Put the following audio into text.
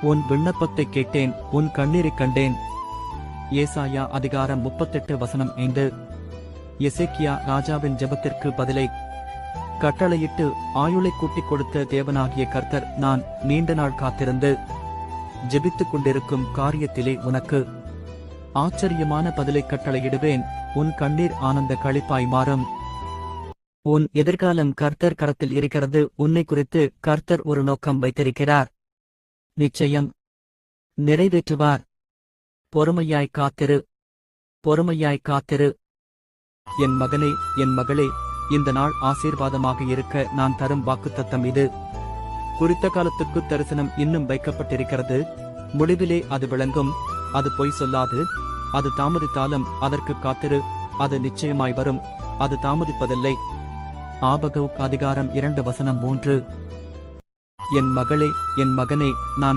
உன் விண்ணப்பத்தை கேட்டேன், உன் கண்ணீரைக் கண்டேன். ஏசாயா அதிகாரம் 38 வசனம் 5. எசேக்கியா ராஜாவின் ஜெபத்திற்கு பதிலை கட்டளையிட்டு ஆயுளை கூட்டிக் கொடுத்த தேவனாகிய கர்த்தர், நான் நீண்ட நாள் காத்திருந்து ஜெபித்துக் கொண்டிருக்கும் காரியத்திலே உனக்கு ஆச்சரியமான பதிலை கட்டளையிடுவேன். உன் கண்ணீர் ஆனந்த களிப்பாய் மாறும். உன் எதிர்காலம் கர்த்தர் கரத்தில் இருக்கிறது. உன்னை குறித்து கர்த்தர் ஒரு நோக்கம் வைத்திருக்கிறார். நிச்சயம் நிறைவேற்றுவார். பொறுமையாய் காத்திரு, பொறுமையாய் காத்திரு. என் மகனே, என் மகளே, இந்த நாள் ஆசீர்வாதமாக இருக்க நான் தரும் வாக்குத்தத்தம் இது. குறித்த காலத்துக்கு தரிசனம் இன்னும் வைக்கப்பட்டிருக்கிறது. முடிவிலே அது விளங்கும். அது பொய் சொல்லாது. அது தாமதித்தாலும் அதற்கு காத்திரு. அது நிச்சயமாய் வரும். அது தாமதிப்பதில்லை. ஆபகுக் அதிகாரம் 2 வசனம் 3. என் மகளே, என் மகனே, நான்